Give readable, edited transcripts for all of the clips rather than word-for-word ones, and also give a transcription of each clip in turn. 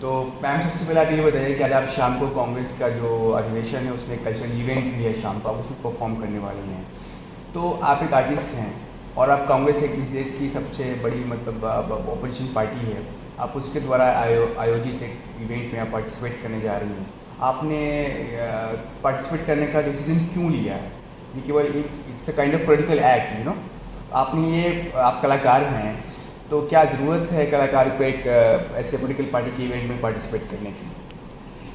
तो मैम सबसे पहले आप ये बताइए कि आज आप शाम को कांग्रेस का जो अधिवेशन है उसमें कल्चरल इवेंट भी है शाम को, आप उसमें परफॉर्म करने वाले हैं। तो आप एक आर्टिस्ट हैं और आप कांग्रेस एक इस देश की सबसे बड़ी मतलब ऑपोजिशन पार्टी है, आप उसके द्वारा आयोजित एक इवेंट में आप पार्टिसिपेट करने जा रही हैं। आपने पार्टिसिपेट करने का डिसीजन क्यों लिया है? ये केवल एक it's a kind of political act, आपने ये आप कलाकार हैं, तो क्या ज़रूरत है कलाकार को एक ऐसे पॉलिटिकल पार्टी के इवेंट में पार्टिसिपेट करने की?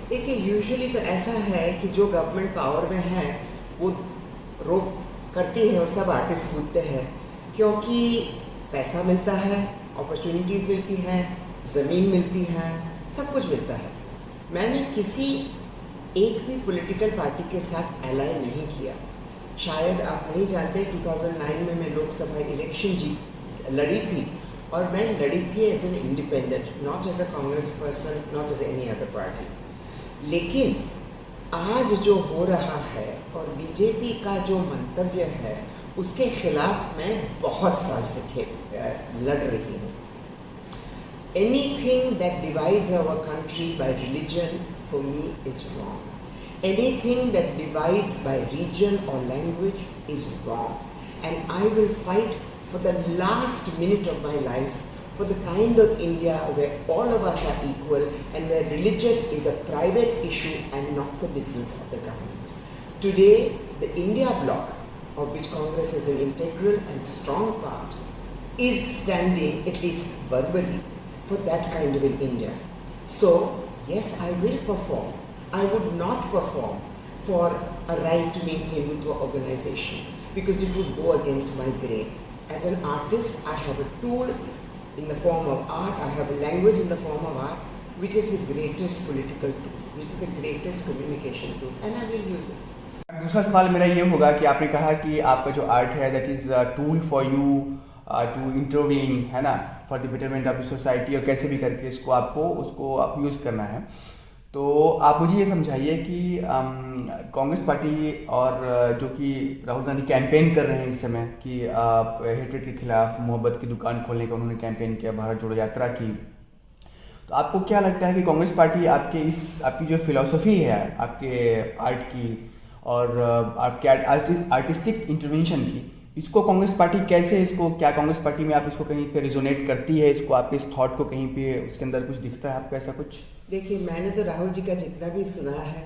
देखिए, यूजुअली तो ऐसा है कि जो गवर्नमेंट पावर में है वो रोक करती है और सब आर्टिस्ट कूदते हैं, क्योंकि पैसा मिलता है, अपॉर्चुनिटीज़ मिलती हैं, ज़मीन मिलती है, सब कुछ मिलता है। मैंने किसी एक भी पॉलिटिकल पार्टी के साथ एलाय नहीं किया। शायद आप नहीं जानते, 2009 में मैं लोकसभा इलेक्शन लड़ी थी, और मैं लड़ी थी as an independent, not as a Congress person, not as any other party. लेकिन आज जो हो रहा है और बीजेपी का जो मंतव्य है उसके खिलाफ मैं बहुत साल से लड़ रही हूँ। Anything that divides our country by religion for me is wrong. Anything that divides by region or language is wrong. And I will fight for the last minute of my life for the kind of India where all of us are equal and where religion is a private issue and not the business of the government. Today, the India bloc, of which Congress is an integral and strong part, is standing, at least verbally, for that kind of an India. So, yes, I will perform. I would not perform for a right to be in Hindutva organization because it would go against my grain. As an artist, I have a tool in the form of art, I have a language in the form of art, which is the greatest political tool, which is the greatest communication tool, and I will use it. दूसरा सवाल मेरा ये होगा कि आपने कहा कि आपका जो आर्ट है that is a tool for you to intervene, है ना, for the betterment of the society, और कैसे भी करके उसको आप यूज़ करना है। तो आप मुझे ये समझाइए कि कांग्रेस पार्टी और जो कि राहुल गांधी कैंपेन कर रहे हैं इस समय कि हेटरेट के खिलाफ मोहब्बत की दुकान खोलने का उन्होंने कैंपेन किया, भारत जोड़ो यात्रा की। तो आपको क्या लगता है कि कांग्रेस पार्टी आपकी जो फिलॉसफी है आपके आर्ट की और आपके आर्टिस्टिक इंटरवेंशन की, इसको कांग्रेस पार्टी कैसे, इसको क्या कांग्रेस पार्टी में आप इसको कहीं पे रिजोनेट करती है, इसको आपके इस थॉट को कहीं पे उसके अंदर कुछ दिखता है आपको ऐसा कुछ? देखिए, मैंने तो राहुल जी का जितना भी सुना है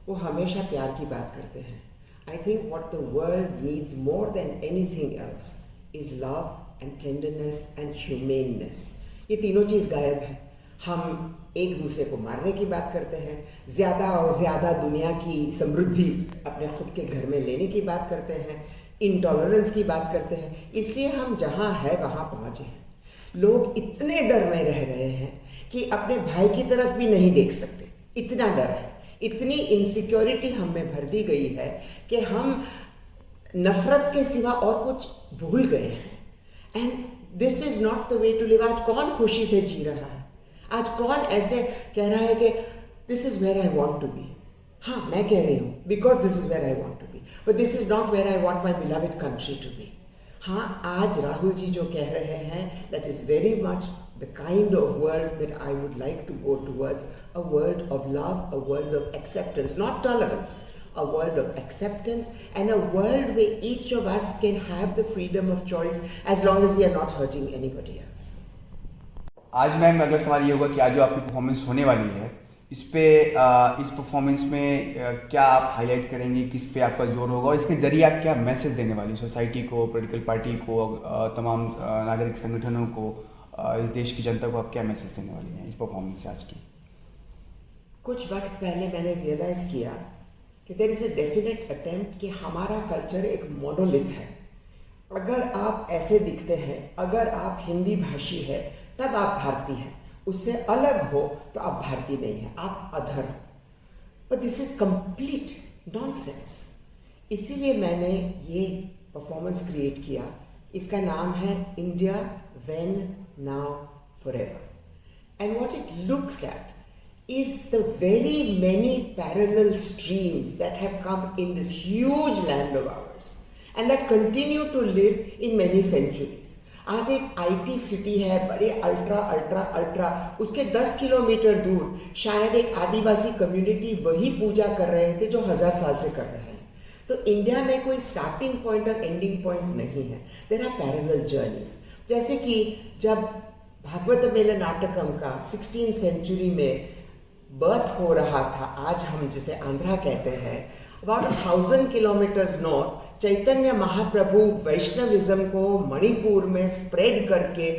वो हमेशा प्यार की बात करते हैं। I think what the world needs more than anything else is love and tenderness and humaneness. ये तीनों चीज़ गायब है। हम एक दूसरे को मारने की बात करते हैं, ज़्यादा और ज़्यादा दुनिया की समृद्धि अपने खुद के घर में लेने की बात करते हैं, इंटॉलरेंस की बात करते हैं। इसलिए हम जहाँ है वहाँ पहुँचे हैं। लोग इतने डर में रह रहे हैं कि अपने भाई की तरफ भी नहीं देख सकते, इतना डर है, इतनी इनसिक्योरिटी हम में भर दी गई है कि हम नफरत के सिवा और कुछ भूल गए हैं। And this is not the way to live. आज कौन खुशी से जी रहा है? आज कौन ऐसे कह रहा है कि this is where I want to be? हाँ, मैं कह रही हूँ because this is where I want to be, but this is not where I want my beloved country to be. हाँ, आज राहुल जी जो कह रहे हैं that is very much the kind of world that I would like to go towards, a world of love, a world of acceptance, not tolerance, a world of acceptance, and a world where each of us can have the freedom of choice as long as we are not hurting anybody else. आज ma'am अगर सवाल ये होगा कि आज जो आपकी performance होने वाली है इस परफॉर्मेंस में क्या आप हाईलाइट करेंगी, किस पे आपका जोर होगा और इसके जरिए आप क्या मैसेज देने वाली सोसाइटी को, पॉलिटिकल पार्टी को, तमाम नागरिक संगठनों को, इस देश की जनता को आप क्या मैसेज देने वाली हैं इस परफॉर्मेंस से आज की? कुछ वक्त पहले मैंने रियलाइज किया कि there is a definite attempt कि हमारा कल्चर एक मोनोलिथ है। अगर आप ऐसे दिखते हैं, अगर आप हिंदी भाषी है तब आप भारतीय हैं, उससे अलग हो तो आप भारतीय नहीं हैं, आप अधर हो। But this is complete nonsense. इसीलिए मैंने ये परफॉर्मेंस क्रिएट किया। इसका नाम है India then, now, forever. And what it looks at is the very many parallel streams that have come in this huge land of ours and that continue to live in many centuries. आज एक IT city है, बड़े ultra ultra ultra, उसके 10 kilometre दूर शायद एक आदिवासी community वही पूजा कर रहे थे जो 1000 साल से कर रहे हैं। तो इंडिया में कोई स्टार्टिंग पॉइंट और एंडिंग पॉइंट नहीं है, देयर आर पैरेलल जर्नीज। जैसे कि जब भागवत मेल नाटकम का 16th सेंचुरी में बर्थ हो रहा था, आज हम जिसे आंध्रा कहते हैं, about 1000 kilometres north Chaitanya Mahaprabhu Vaishnavism को मणिपुर में स्प्रेड करके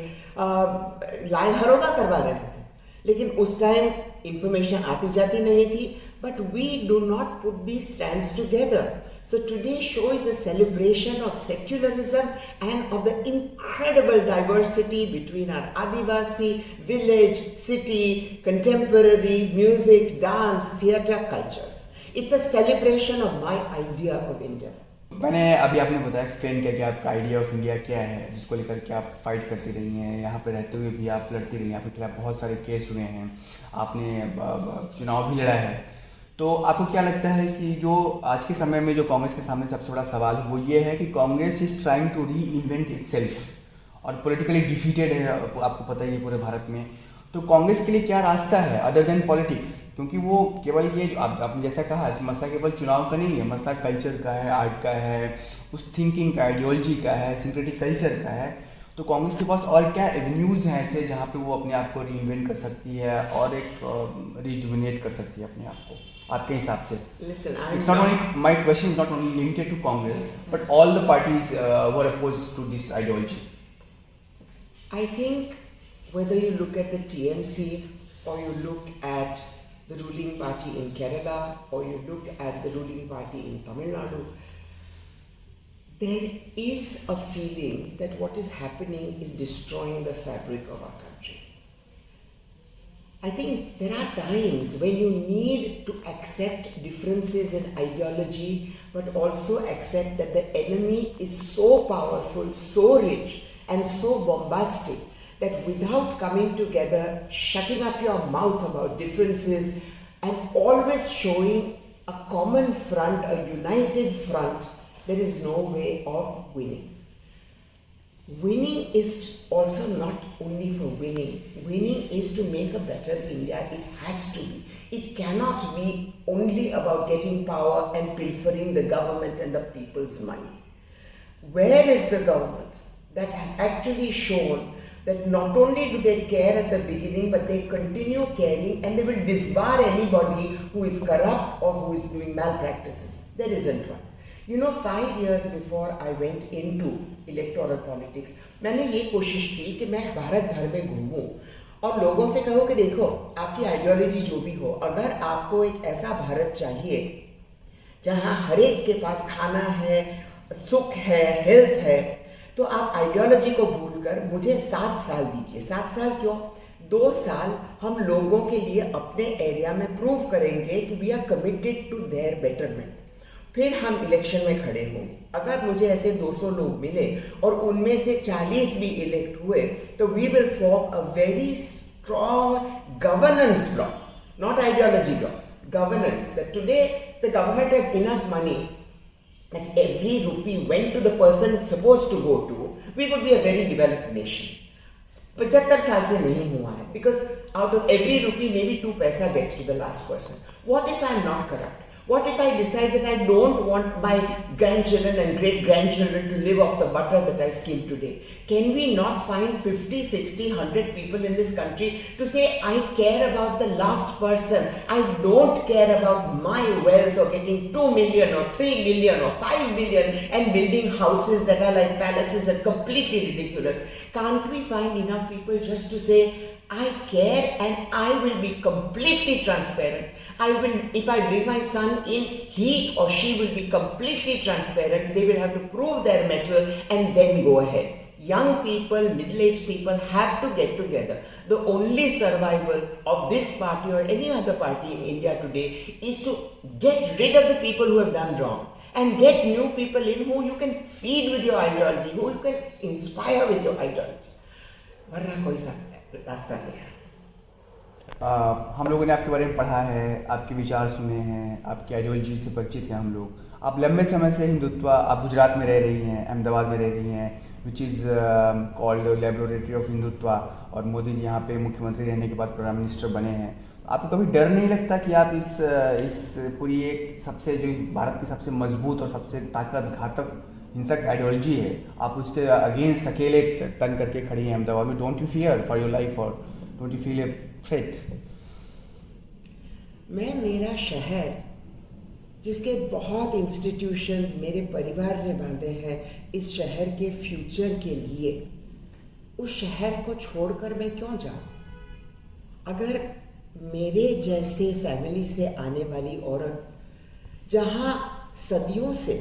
लाल हरोबा करवा रहे थे। लेकिन उस टाइम इंफॉर्मेशन आती जाती नहीं थी, but we do not put these strands together. So today's show is a celebration of secularism and of the incredible diversity between our Adivasi, village, city, contemporary, music, dance, theatre cultures. It's a celebration of my idea of India. मैंने अभी आपने बताया, explain किया कि आपका idea of India क्या है, जिसको लेकर के आप फाइट करती रही हैं, यहाँ पे रहते हुए भी आप लड़ती रही हैं, आपके खिलाफ बहुत सारे केस हुए हैं, आपने चुनाव भी लड़ा है। तो आपको क्या लगता है कि जो आज के समय में जो कांग्रेस के सामने सबसे बड़ा सवाल है वो ये है कि Congress is trying to reinvent itself और पॉलिटिकली डिफीटेड है, आपको पता ही है पूरे भारत में। तो कांग्रेस के लिए क्या रास्ता है अदर देन पॉलिटिक्स? क्योंकि वो केवल ये आपने जैसा कहा कि मसला केवल चुनाव का नहीं है, मसला कल्चर का है, आर्ट का है, उस थिंकिंग का, आइडियोलॉजी का है, सिंक्रेटिक कल्चर का है। तो कांग्रेस के पास और क्या एवेन्यूज़ हैं ऐसे जहाँ पे वो अपने आप को रीइन्वेंट कर सकती है और एक रिजुविनेट कर सकती है अपने आप को, आपके हिसाब से? Listen, It's not only, my question is not only limited to Congress, but all the parties who are opposed to this ideology. I think whether you look at the TMC or you look at the ruling party in Kerala or you look at the ruling party in Tamil Nadu, there is a feeling that what is happening is destroying the fabric of our country. I think there are times when you need to accept differences in ideology, but also accept that the enemy is so powerful, so rich, and so bombastic that without coming together, shutting up your mouth about differences, and always showing a common front, a united front, there is no way of winning. Winning is also not only for winning. Winning is to make a better India. It has to be. It cannot be only about getting power and pilfering the government and the people's money. Where is the government that has actually shown that not only do they care at the beginning, but they continue caring and they will disbar anybody who is corrupt or who is doing malpractices? There isn't one. You know, 5 years before I went into electoral politics, मैंने ये कोशिश की कि मैं भारत भर में घूमूं और लोगों से कहूँ कि देखो, आपकी आइडियोलॉजी जो भी हो, अगर आपको एक ऐसा भारत चाहिए जहाँ हर एक के पास खाना है, सुख है, हेल्थ है, तो आप आइडियोलॉजी को भूलकर मुझे 7 साल दीजिए। 7 साल क्यों? 2 साल हम लोगों के लिए अपने एरिया में प्रूव करेंगे कि we are committed to their betterment. फिर हम इलेक्शन में खड़े होंगे। अगर मुझे ऐसे 200 लोग मिले और उनमें से 40 भी इलेक्ट हुए, तो we will form a very strong governance block, not ideology block, governance. That today the government has enough money that every rupee went to the person it's supposed to go to, we would be a very developed nation. 75 साल से नहीं हुआ है, because out of every rupee maybe 2 paisa gets to the last person. What if I am not corrupt? What if I decide that I don't want my grandchildren and great-grandchildren to live off the butter that I skim today? Can we not find 50, 60, 100 people in this country to say, I care about the last person. I don't care about my wealth or getting 2 million or 3 million or 5 million and building houses that are like palaces and completely ridiculous. Can't we find enough people just to say, I care and I will be completely transparent. I will, if I bring my son in, he or she will be completely transparent. They will have to prove their mettle and then go ahead. Young people, middle-aged people have to get together. The only survival of this party or any other party in India today is to get rid of the people who have done wrong and get new people in who you can feed with your ideology, who you can inspire with your ideology. वरना कोई सा रास्ता नहीं है। हम लोगों ने आपके बारे में पढ़ा है, आपके विचार सुने हैं, आपकी आइडियोलॉजी से परिचित हैं हम लोग। आप लंबे समय से हिंदुत्व, आप गुजरात में रह रही हैं, अहमदाबाद में रह रही हैं, which is called laboratory of Hindutva, और मोदी जी यहाँ पे मुख्यमंत्री रहने के बाद प्राइम मिनिस्टर बने हैं। आपको कभी डर नहीं लगता कि आप इस पूरी एक सबसे जो इस भारत की सबसे मजबूत और सबसे ताकत घातक हिंसक आइडियोलॉजी है, आप उसके अगेंस्ट अकेले तन करके खड़ी हैं अहमदाबाद में? Don't you fear for your life और don't you feel a threat? मेरा शहर जिसके बहुत इंस्टीट्यूशंस मेरे परिवार ने बांधे हैं इस शहर के फ्यूचर के लिए, उस शहर को छोड़कर मैं क्यों जाऊं? अगर मेरे जैसे फैमिली से आने वाली औरत, जहां सदियों से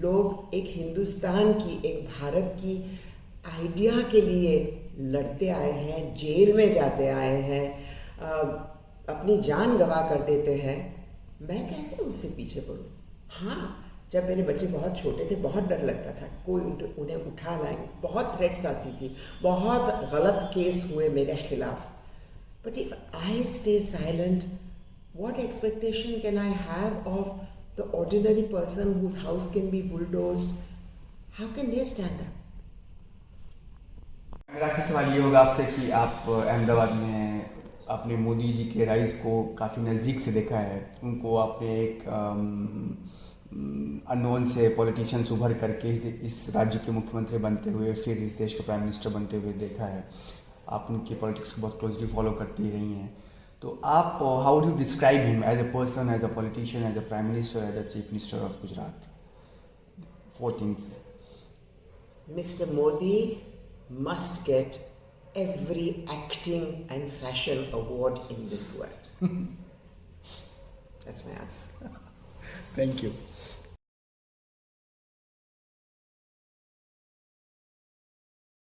लोग एक हिंदुस्तान की, एक भारत की आइडिया के लिए लड़ते आए हैं, जेल में जाते आए हैं, अपनी जान गंवा कर देते हैं, मैं कैसे उससे पीछे पड़ूं? हाँ, जब मेरे बच्चे बहुत छोटे थे बहुत डर लगता था, कोई उन्हें उठा लाएंगे, बहुत थ्रेट्स आती थी, बहुत गलत केस हुए मेरे खिलाफ। But if I stay silent, what expectation can I have of the ordinary person whose house can be bulldozed? How can they stand up? मेरा आखिरी सवाल ये होगा आपसे कि आप अहमदाबाद में आपने मोदी जी के राइज को काफ़ी नज़दीक से देखा है, उनको आपने एक अननोन से पॉलिटिशियंस उभर करके इस राज्य के मुख्यमंत्री बनते हुए फिर इस देश के प्राइम मिनिस्टर बनते हुए देखा है, आप उनकी पॉलिटिक्स को बहुत क्लोजली फॉलो करती रही हैं, तो आप how do describe him as a person, as a politician, as a prime minister, as a chief minister of Gujarat? 4 things. Mr. Modi must get every acting and fashion award in this world. That's my answer. Thank you.